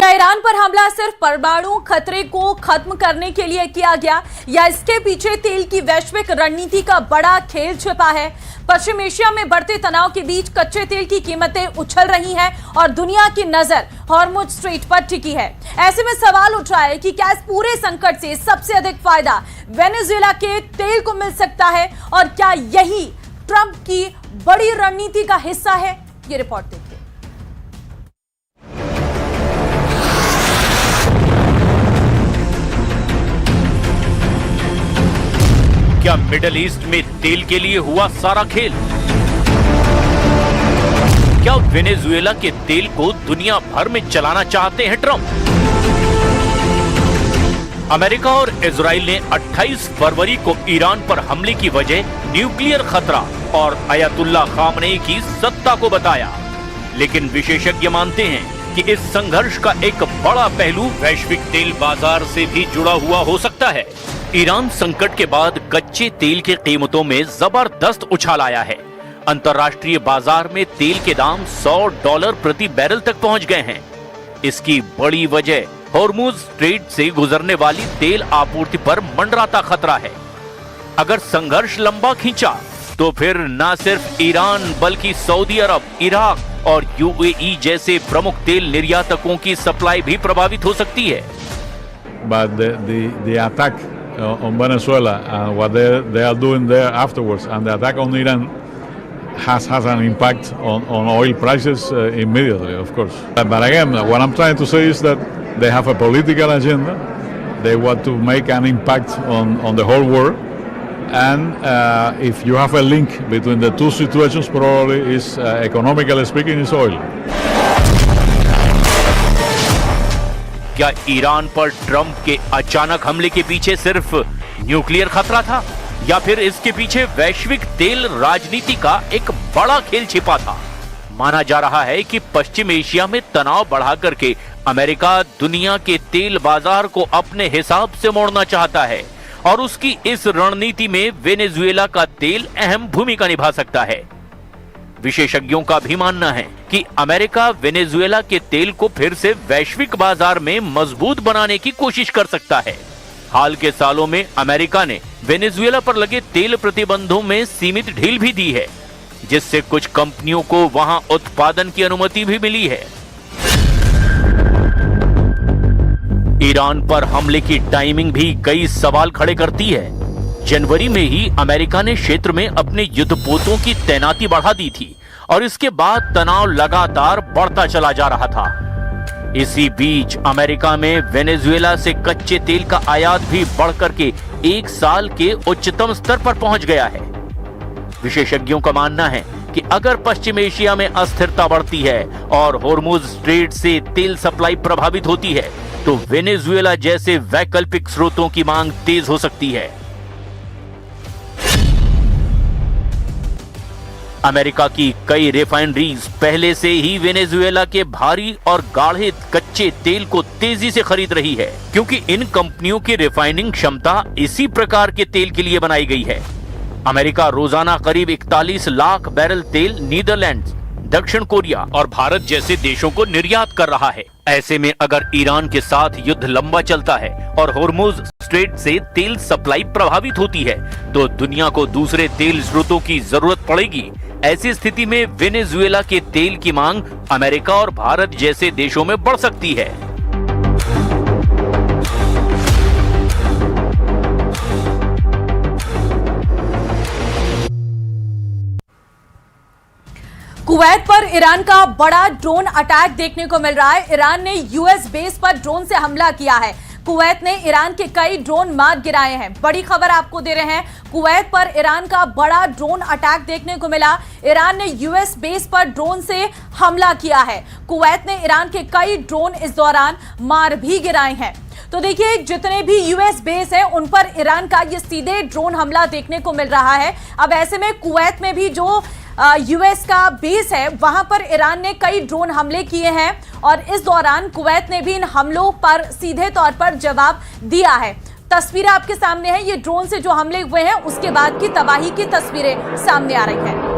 क्या ईरान पर हमला सिर्फ परमाणु खतरे को खत्म करने के लिए किया गया या इसके पीछे तेल की वैश्विक रणनीति का बड़ा खेल छिपा है? पश्चिम एशिया में बढ़ते तनाव के बीच कच्चे तेल की कीमतें उछल रही हैं और दुनिया की नजर हॉर्मुज स्ट्रेट पर टिकी है। ऐसे में सवाल उठ रहा है कि क्या इस पूरे संकट से सबसे अधिक फायदा वेनेजुएला के तेल को मिल सकता है और क्या यही ट्रंप की बड़ी रणनीति का हिस्सा है? ये रिपोर्ट देखिए। क्या मिडिल ईस्ट में तेल के लिए हुआ सारा खेल? क्या वेनेजुएला के तेल को दुनिया भर में चलाना चाहते हैं ट्रंप? अमेरिका और इजराइल ने 28 फरवरी को ईरान पर हमले की वजह न्यूक्लियर खतरा और अयतुल्ला खामनेई की सत्ता को बताया, लेकिन विशेषज्ञ मानते हैं कि इस संघर्ष का एक बड़ा पहलू वैश्विक तेल बाजार से भी जुड़ा हुआ हो सकता है। ईरान संकट के बाद कच्चे तेल की कीमतों में जबरदस्त उछाल आया है। अंतर्राष्ट्रीय बाजार में तेल के दाम $100 प्रति बैरल तक पहुंच गए हैं। इसकी बड़ी वजह हॉर्मुज स्ट्रेट से गुजरने वाली तेल आपूर्ति पर मंडराता खतरा है। अगर संघर्ष लंबा खींचा तो फिर न सिर्फ ईरान बल्कि सऊदी अरब, इराक और यूएई जैसे प्रमुख तेल निर्यातकों की सप्लाई भी प्रभावित हो सकती है। But the attack on Venezuela and what they are doing there afterwards, and the attack on Iran has an impact on oil prices immediately, of course. But again, what I'm trying to say is that they have a political agenda. They want to make an impact on the whole world. And if you have a link between the two situations, probably is economically speaking, is oil. क्या Iran पर Trump के अचानक हमले के पीछे सिर्फ nuclear खतरा था या फिर इसके पीछे वैश्विक तेल राजनीति का एक बड़ा खेल छिपा था? माना जा रहा है कि पश्चिम एशिया में तनाव बढ़ा करके अमेरिका दुनिया के तेल बाजार को अपने हिसाब से मोड़ना चाहता है और उसकी इस रणनीति में वेनेजुएला का तेल अहम भूमिका निभा सकता है। विशेषज्ञों का भी मानना है कि अमेरिका वेनेजुएला के तेल को फिर से वैश्विक बाजार में मजबूत बनाने की कोशिश कर सकता है। हाल के सालों में अमेरिका ने वेनेजुएला पर लगे तेल प्रतिबंधों में सीमित ढील भी दी है, जिससे कुछ कंपनियों को वहां उत्पादन की अनुमति भी मिली है। ईरान पर हमले की टाइमिंग भी कई सवाल खड़े करती है। जनवरी में ही अमेरिका ने क्षेत्र में अपने युद्धपोतों की तैनाती बढ़ा दी थी और इसके बाद तनाव लगातार बढ़ता चला जा रहा था। इसी बीच अमेरिका में वेनेजुएला से कच्चे तेल का आयात भी बढ़कर के 1 साल के उच्चतम स्तर पर पहुंच गया है। विशेषज्ञों का मानना है कि अगर पश्चिम एशिया में अस्थिरता बढ़ती है और हॉर्मुज स्ट्रेट से तेल सप्लाई प्रभावित होती है तो वेनेजुएला जैसे वैकल्पिक स्रोतों की मांग तेज हो सकती है। अमेरिका की कई रिफाइनरीज पहले से ही वेनेजुएला के भारी और गाढ़े कच्चे तेल को तेजी से खरीद रही है, क्योंकि इन कंपनियों की रिफाइनिंग क्षमता इसी प्रकार के तेल के लिए बनाई गई है। अमेरिका रोजाना करीब 41 लाख बैरल तेल नीदरलैंड्स, दक्षिण कोरिया और भारत जैसे देशों को निर्यात कर रहा है। ऐसे में अगर ईरान के साथ युद्ध लंबा चलता है और हॉर्मुज स्ट्रेट से तेल सप्लाई प्रभावित होती है तो दुनिया को दूसरे तेल स्रोतों की जरूरत पड़ेगी। ऐसी स्थिति में वेनेजुएला के तेल की मांग अमेरिका और भारत जैसे देशों में बढ़ सकती है। कुवैत पर ईरान का बड़ा ड्रोन अटैक देखने को मिल रहा है। ईरान ने यूएस बेस पर ड्रोन से हमला किया है। कुवैत ने ईरान के कई ड्रोन मार गिराए हैं। बड़ी खबर आपको दे रहे हैं, कुवैत पर ईरान का बड़ा ड्रोन अटैक देखने को मिला। ईरान ने यूएस बेस पर ड्रोन से हमला किया है। कुवैत ने ईरान के कई ड्रोन इस दौरान मार भी गिराए हैं। तो देखिए, जितने भी यूएस बेस हैं उन पर ईरान का ये सीधे ड्रोन हमला देखने को मिल रहा है। अब ऐसे में कुवैत में भी जो यूएस का बेस है वहां पर ईरान ने कई ड्रोन हमले किए हैं और इस दौरान कुवैत ने भी इन हमलों पर सीधे तौर पर जवाब दिया है। तस्वीरें आपके सामने हैं, ये ड्रोन से जो हमले हुए हैं उसके बाद की तबाही की तस्वीरें सामने आ रही हैं।